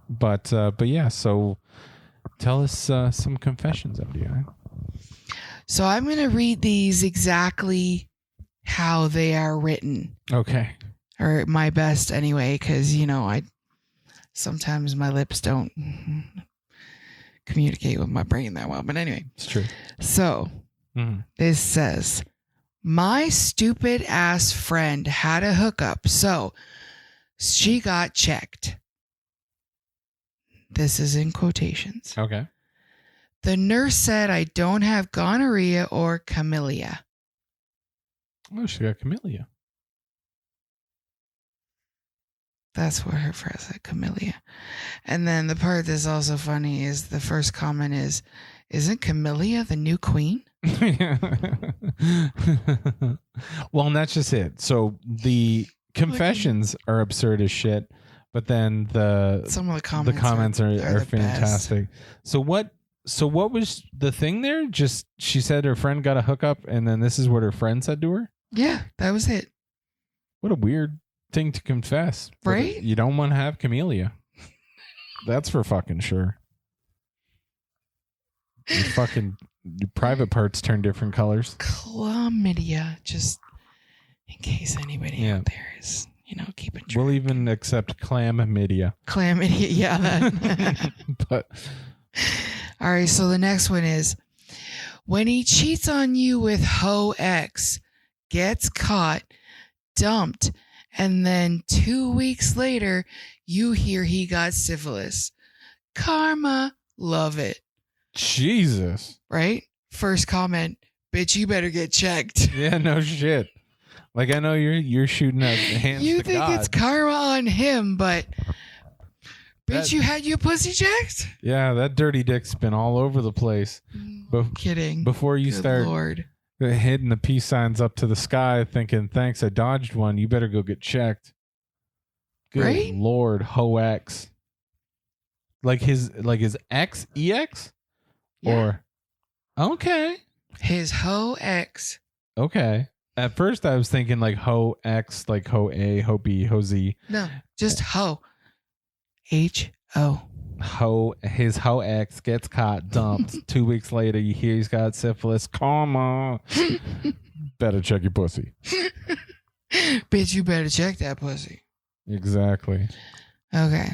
But yeah, so tell us some confessions, MDI. So I'm going to read these exactly how they are written. Okay. Or my best anyway, because, sometimes my lips don't communicate with my brain that well. But anyway. It's true. So this says, my stupid ass friend had a hookup, so she got checked. This is in quotations. Okay. The nurse said I don't have gonorrhea or chlamydia. Oh, she got chlamydia. That's what her friend said, chlamydia. And then the part that's also funny is the first comment is, isn't Chlamydia the new queen? Well, and that's just it. So the confessions are absurd as shit, but then some of the comments are fantastic. So what was the thing there? Just she said her friend got a hookup, and then this is what her friend said to her? Yeah, that was it. What a weird thing to confess. Right? You don't want to have chlamydia. That's for fucking sure. Your private parts turn different colors. Chlamydia, just in case anybody out there is, keeping track. We'll even accept chlamydia. Chlamydia, yeah. But all right, so the next one is, when he cheats on you with hoe X, gets caught, dumped, and then 2 weeks later, you hear he got syphilis. Karma, love it. Jesus. Right? First comment, bitch, you better get checked. Yeah, no shit. Like, I know you're shooting at hands You to think God. it's karma on him, but bitch, you had your pussy checked? Yeah, that dirty dick's been all over the place. Kidding. Before you start hitting the peace signs up to the sky thinking, thanks, I dodged one, you better go get checked. Good right? Lord, ho X. Like his X EX? Yeah. Or okay. His hoe X. Okay. At first I was thinking like ho X, like ho A, ho B, ho Z. No, just hoe. H-O. His hoe X gets caught, dumped. 2 weeks later, you hear he's got syphilis. Karma. Better check your pussy. Bitch, you better check that pussy. Exactly. Okay.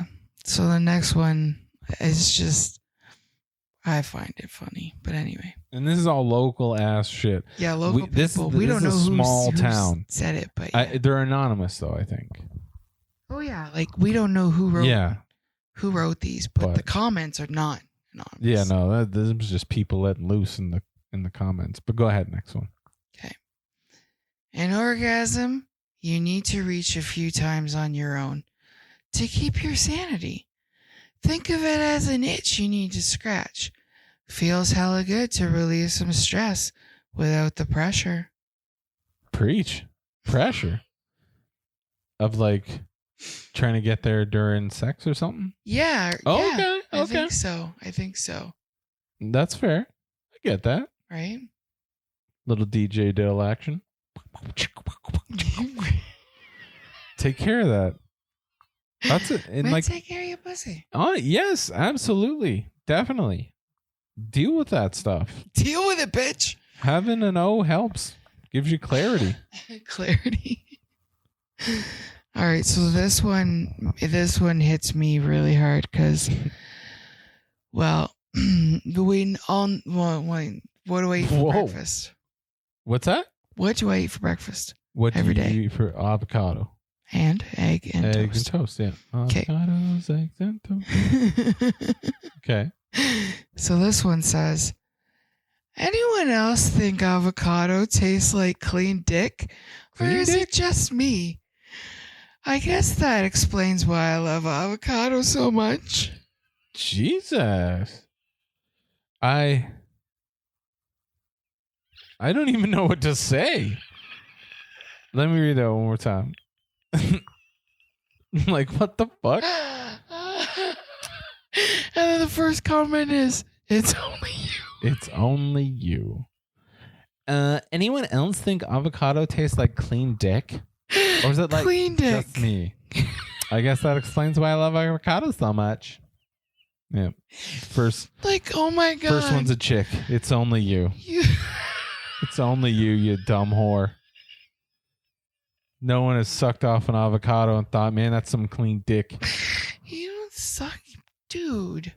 So the next one is just, I find it funny. But anyway. And this is all local ass shit. Yeah, local people. We don't know who small town said it, but yeah. They're anonymous though, I think. Oh yeah, like we don't know who wrote these, but the comments are not anonymous. Yeah, no, this was just people letting loose in the comments. But go ahead, next one. Okay. An orgasm you need to reach a few times on your own to keep your sanity. Think of it as an itch you need to scratch. Feels hella good to relieve some stress without the pressure. Preach. Pressure. Of like trying to get there during sex or something? Yeah. Oh, yeah. okay. I think so. That's fair. I get that. Right? Little DJ Dill action. Take care of that. That's it. And like, take care of your pussy. Oh, yes, absolutely. Definitely. Deal with that stuff. Deal with it, bitch. Having an O helps. Gives you clarity. Clarity. All right, so this one hits me really hard because, well, what do I eat for breakfast? What's that? What do I eat for breakfast? What do you eat for avocado? And egg and toast. Eggs and toast, yeah. Okay. Avocados, eggs and toast. Okay. So this one says, anyone else think avocado tastes like clean dick? Or is it just me? I guess that explains why I love avocado so much. Jesus. I don't even know what to say. Let me read that one more time. Like, what the fuck? And then the first comment is, it's only you. It's only you. Anyone else think avocado tastes like clean dick? Or is it like Clean dick. just me? I guess that explains why I love avocado so much. Yeah. First, Like, oh my God. first one's a chick. It's only you. It's only you, you dumb whore. No one has sucked off an avocado and thought, man, that's some clean dick. You don't suck, dude.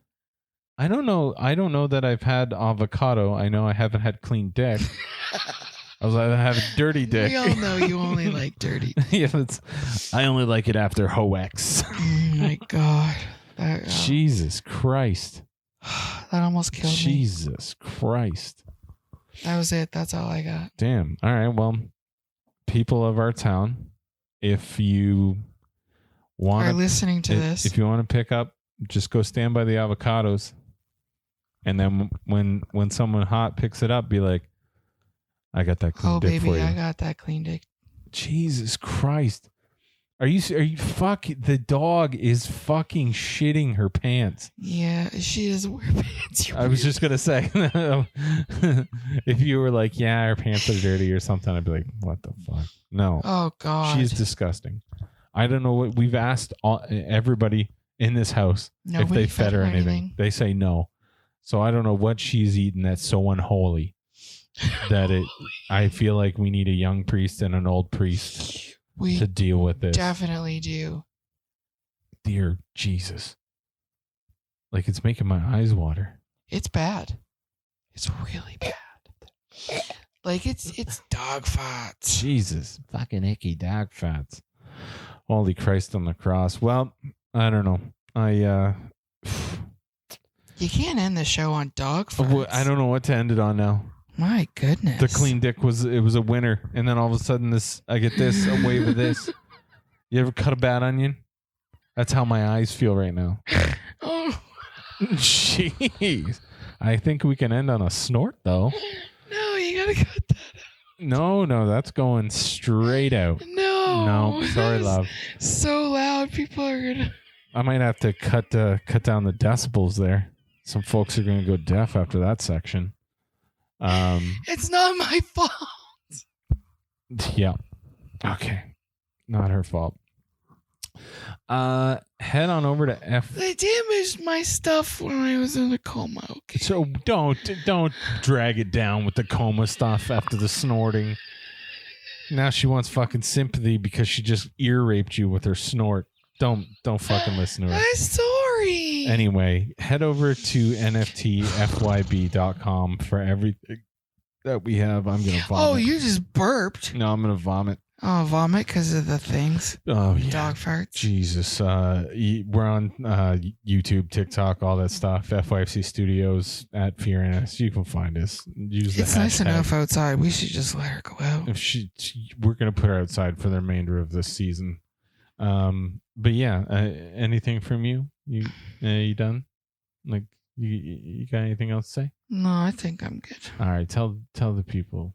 I don't know. I don't know that I've had avocado. I know I haven't had clean dick. I was like, I have a dirty dick. We all know you only like dirty. Yeah, I only like it after Hoex. Oh my God. Jesus Christ. That almost killed me. Jesus Christ. That was it. That's all I got. Damn. All right. Well, people of our town, if you want Are listening to this. if you want to pick up, just go stand by the avocados. And then when someone hot picks it up, be like, I got that clean dick for you. I got that clean dick. Jesus Christ. Are you fuck, the dog is fucking shitting her pants. Yeah, she doesn't wear pants. I was just going to say, if you were like, yeah, her pants are dirty or something, I'd be like, what the fuck? No. Oh God. She's disgusting. I don't know what we've asked everybody in this house if they fed her anything. They say no. So I don't know what she's eating that's so unholy that I feel like we need a young priest and an old priest to deal with this. Definitely do. Dear Jesus. Like, it's making my eyes water. It's bad. It's really bad. Like, it's dog farts. Jesus. Fucking icky dog farts. Holy Christ on the cross. Well, I don't know. You can't end the show on dog farts. I don't know what to end it on now. My goodness. The clean dick was a winner, and then all of a sudden I get a wave of this. You ever cut a bad onion? That's how my eyes feel right now. Oh. Jeez. I think we can end on a snort though. No, you gotta cut that out. No, that's going straight out. No, sorry, love. So loud, people are gonna. I might have to cut down the decibels there. Some folks are gonna go deaf after that section. It's not my fault. Yeah. Okay. Not her fault. Head on over to They damaged my stuff when I was in a coma. Okay. So don't drag it down with the coma stuff after the snorting. Now she wants fucking sympathy because she just ear raped you with her snort. Don't fucking listen to her. I'm sorry. Anyway, head over to nftfyb.com for everything that we have. I'm going to vomit. Oh, you just burped. No, I'm going to vomit. Oh, vomit because of the things. Oh, yeah. Dog farts. Jesus. We're on YouTube, TikTok, all that stuff. FYFC Studios at Fearandmdi. You can find us. Use the It's hashtag. nice enough outside. We should just let her go out. We're going to put her outside for the remainder of this season. But yeah, anything from you? You done? Like you got anything else to say? No, I think I'm good. All right, tell the people.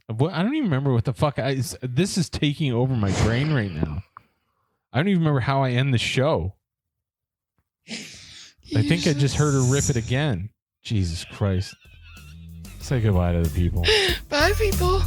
What, I don't even remember what the fuck. This is taking over my brain right now. I don't even remember how I end the show. I think I just heard her rip it again. Jesus Christ. Say goodbye to the people. Bye, people.